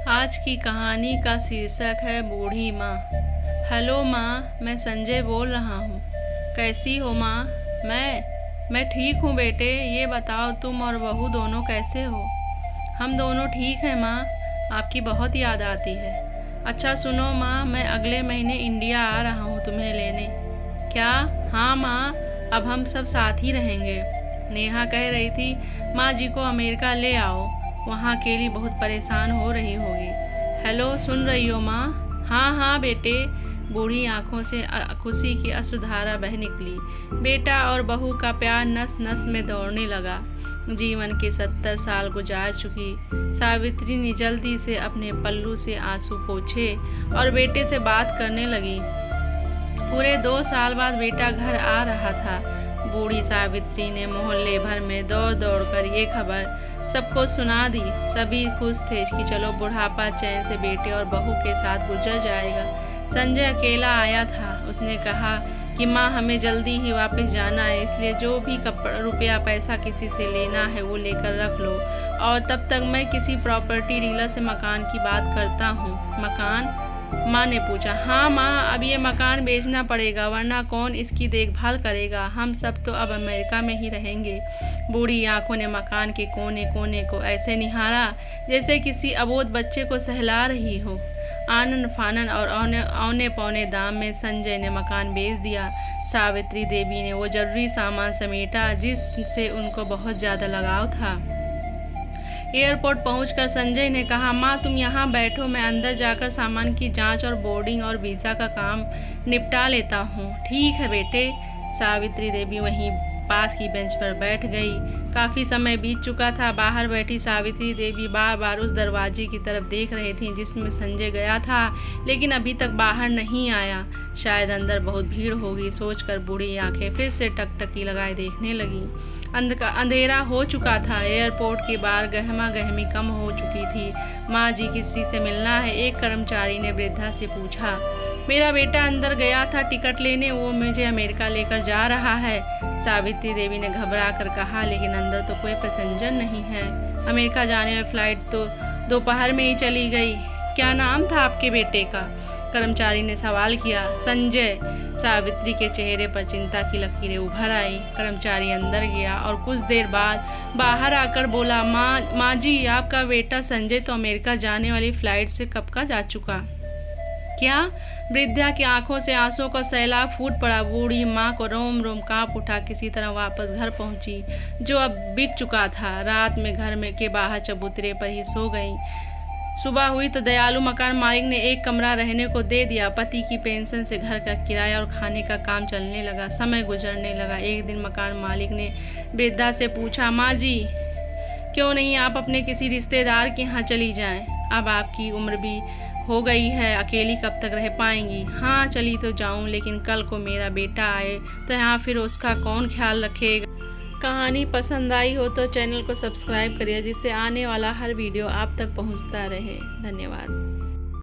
आज की कहानी का शीर्षक है बूढ़ी माँ। हेलो माँ, मैं संजय बोल रहा हूँ। कैसी हो माँ? मैं ठीक हूँ बेटे। ये बताओ तुम और बहू दोनों कैसे हो? हम दोनों ठीक हैं माँ। आपकी बहुत याद आती है। अच्छा सुनो माँ, मैं अगले महीने इंडिया आ रहा हूँ तुम्हें लेने। क्या? हाँ माँ, अब हम सब साथ ही रहेंगे। नेहा कह रही थी माँ जी को अमेरिका ले आओ, वहाँ अकेली बहुत परेशान हो रही होगी। हेलो, सुन रही हो माँ? हाँ हाँ बेटे। बूढ़ी आंखों से खुशी की अश्रुधारा बह निकली। बेटा और बहू का प्यार नस नस में दौड़ने लगा। जीवन के 70 साल गुजार चुकी सावित्री ने जल्दी से अपने पल्लू से आंसू पोंछे और बेटे से बात करने लगी। पूरे 2 साल बाद बेटा घर आ रहा था। बूढ़ी सावित्री ने मोहल्ले भर में दौड़ दौड़ कर ये खबर सबको सुना दी। सभी खुश थे कि चलो बुढ़ापा चैन से बेटे और बहू के साथ गुजर जाएगा। संजय अकेला आया था। उसने कहा कि माँ, हमें जल्दी ही वापस जाना है, इसलिए जो भी रुपया पैसा किसी से लेना है वो लेकर रख लो, और तब तक मैं किसी प्रॉपर्टी डीलर से मकान की बात करता हूँ। मकान? माँ ने पूछा। हाँ माँ, अब ये मकान बेचना पड़ेगा, वरना कौन इसकी देखभाल करेगा? हम सब तो अब अमेरिका में ही रहेंगे। बूढ़ी आंखों ने मकान के कोने कोने को ऐसे निहारा जैसे किसी अबोध बच्चे को सहला रही हो। आनन फानन और औने पौने दाम में संजय ने मकान बेच दिया। सावित्री देवी ने वो जरूरी सामान समेटा जिससे उनको बहुत ज़्यादा लगाव था। एयरपोर्ट पहुंचकर संजय ने कहा, माँ तुम यहाँ बैठो, मैं अंदर जाकर सामान की जांच और बोर्डिंग और वीज़ा का काम निपटा लेता हूँ। ठीक है बेटे। सावित्री देवी वहीं पास की बेंच पर बैठ गई। काफ़ी समय बीत चुका था। बाहर बैठी सावित्री देवी बार बार उस दरवाजे की तरफ देख रही थी जिसमें संजय गया था, लेकिन अभी तक बाहर नहीं आया। शायद अंदर बहुत भीड़ होगी, सोचकर बूढ़ी आंखें फिर से टकटकी लगाए देखने लगी। अंधेरा हो चुका था। एयरपोर्ट के बाहर गहमा गहमी कम हो चुकी थी। माँ जी किसी से मिलना है? एक कर्मचारी ने वृद्धा से पूछा। मेरा बेटा अंदर गया था टिकट लेने, वो मुझे अमेरिका लेकर जा रहा है, सावित्री देवी ने घबरा कर कहा। लेकिन अंदर तो कोई पैसेंजर नहीं है। अमेरिका जाने वाली फ्लाइट तो दोपहर में ही चली गई। क्या नाम था आपके बेटे का? कर्मचारी ने सवाल किया। संजय। सावित्री के चेहरे पर चिंता की लकीरें उभर आई। कर्मचारी अंदर गया और कुछ देर बाद बाहर आकर बोला, माँ जी, आपका बेटा संजय तो अमेरिका जाने वाली फ्लाइट से कब का जा चुका। क्या? वृद्धा की आंखों से आंसुओं का सैलाब फूट पड़ा। बूढ़ी माँ को रोम रोम कांप उठा। किसी तरह वापस घर पहुंची, जो अब बीत चुका था। रात में घर में के बाहर चबूतरे पर ही सो गई। सुबह हुई तो दयालु मकान मालिक ने एक कमरा रहने को दे दिया। पति की पेंशन से घर का किराया और खाने का काम चलने लगा। समय गुजरने लगा। एक दिन मकान मालिक ने वृद्धा से पूछा, माँ जी, क्यों नहीं आप अपने किसी रिश्तेदार के यहाँ चली जाएं? अब आपकी उम्र भी हो गई है, अकेली कब तक रह पाएंगी? हाँ, चली तो जाऊं, लेकिन कल को मेरा बेटा आए तो यहाँ फिर उसका कौन ख्याल रखेगा? कहानी पसंद आई हो तो चैनल को सब्सक्राइब करिए, जिससे आने वाला हर वीडियो आप तक पहुँचता रहे। धन्यवाद।